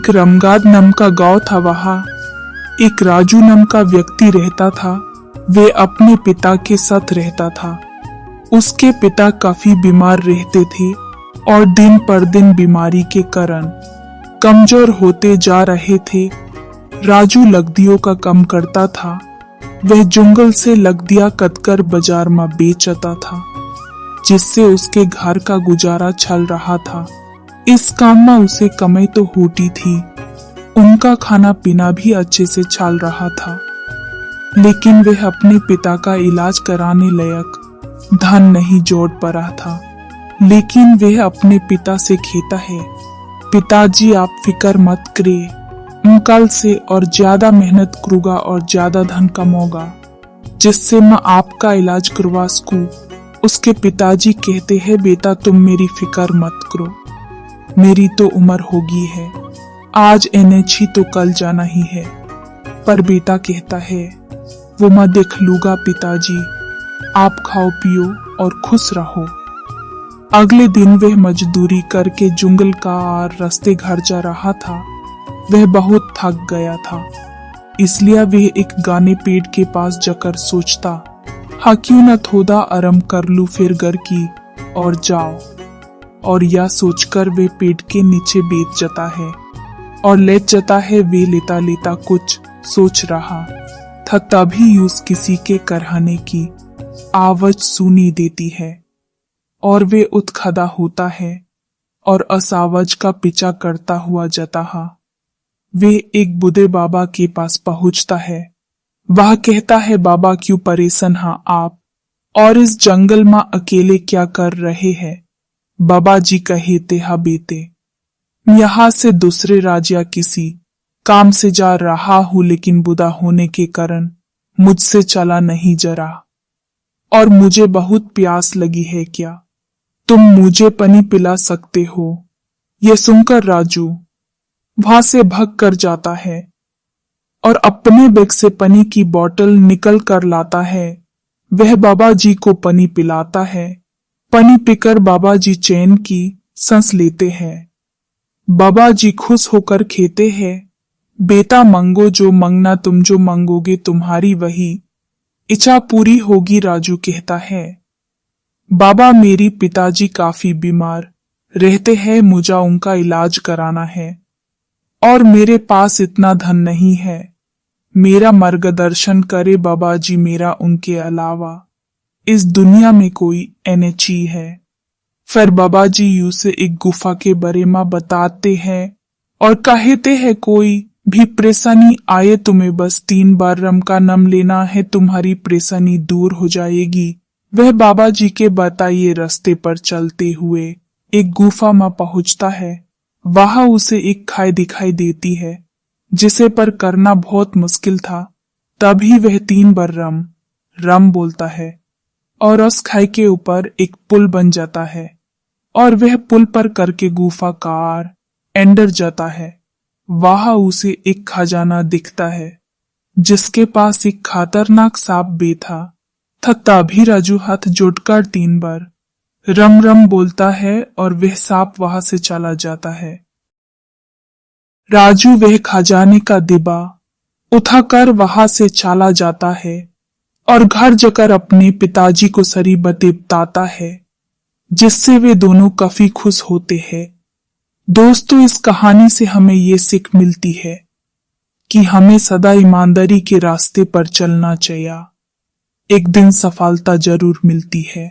एक रमगाद नाम का गांव था। वहां एक राजू नाम का व्यक्ति रहता था। वे अपने पिता के साथ रहता था। उसके पिता काफी बीमार रहते थे और दिन पर दिन बीमारी के कारण कमजोर होते जा रहे थे। राजू लकड़ियों का काम करता था। वह जंगल से लकड़ियां कटकर बाजार में बेचता था, जिससे उसके घर का गुजारा चल रहा था। इस काम में उसे कमाई तो होती थी, उनका खाना पीना भी अच्छे से चल रहा था। लेकिन वह अपने पिता का इलाज कराने लायक धन नहीं जोड़ पा रहा था। लेकिन वह अपने पिता से कहता है, पिताजी आप फिक्र मत करिए, मैं कल से और ज्यादा मेहनत करूंगा और ज्यादा धन कमाऊंगा, जिससे मैं आपका इलाज करवा सकूं। उसके पिताजी कहते हैं, बेटा तुम मेरी फिक्र मत करो, मेरी तो उम्र होगी है, आज एनएच तो कल जाना ही है। पर बेटा कहता है, वो मैं देख लूंगा पिताजी, आप खाओ पियो और खुश रहो। अगले दिन वह मजदूरी करके जंगल का रास्ते घर जा रहा था। वह बहुत थक गया था, इसलिए वह एक गाने पेड़ के पास जाकर सोचता, हाँ क्यों न थोड़ा आराम कर लूं फिर घर की और जाओ। और यह सोचकर वे पेड़ के नीचे बैठ जाता है और लेट जाता है। वे लेता लेता कुछ सोच रहा था, तभी उस किसी के करहाने की आवाज सुनी देती है और वे उठ खड़ा होता है और उस आवाज का पीछा करता हुआ जाता है। वे एक बूढ़े बाबा के पास पहुंचता है। वह कहता है, बाबा क्यों परेशान हैं आप और इस जंगल में अकेले क्या कर रहे हैं? बाबा जी कहते हैं, बेटे यहाँ से दूसरे राज्य किसी काम से जा रहा हूं, लेकिन बूढ़ा होने के कारण मुझसे चला नहीं जा रहा और मुझे बहुत प्यास लगी है, क्या तुम मुझे पानी पिला सकते हो? ये सुनकर राजू वहां से भाग कर जाता है और अपने बैग से पानी की बोतल निकल कर लाता है। वह बाबा जी को पानी पिलाता है। पानी पीकर बाबा जी चैन की सांस लेते हैं। बाबा जी खुश होकर कहते हैं, बेटा मांगो जो मांगना, तुम जो मांगोगे तुम्हारी वही इच्छा पूरी होगी। राजू कहता है, बाबा मेरी पिताजी काफी बीमार रहते हैं, मुझे उनका इलाज कराना है और मेरे पास इतना धन नहीं है। मेरा मार्गदर्शन करे बाबा जी, मेरा उनके अलावा इस दुनिया में कोई एनएची है। फिर बाबा जी उसे एक गुफा के बारे में बताते हैं और कहते हैं, कोई भी परेशानी आए तुम्हें बस 3 बार राम का नाम लेना है, तुम्हारी परेशानी दूर हो जाएगी। वह बाबा जी के बताए रास्ते पर चलते हुए एक गुफा में पहुंचता है। वहां उसे एक खाई दिखाई देती है, जिसे पर करना बहुत मुश्किल था। तभी वह 3 बार राम राम बोलता है और उस खाई के ऊपर एक पुल बन जाता है और वह पुल पर करके गुफा कार अंदर जाता है। वहां उसे एक खजाना दिखता है, जिसके पास एक खतरनाक सांप बैठा था। तभी राजू हाथ जोड़कर 3 बार रम रम बोलता है और वह सांप वहां से चला जाता है। राजू वह खजाने का डिब्बा उठाकर वहां से चला जाता है और घर जाकर अपने पिताजी को सारी बातें बताता है, जिससे वे दोनों काफी खुश होते हैं। दोस्तों, इस कहानी से हमें ये सीख मिलती है कि हमें सदा ईमानदारी के रास्ते पर चलना चाहिए। एक दिन सफलता जरूर मिलती है।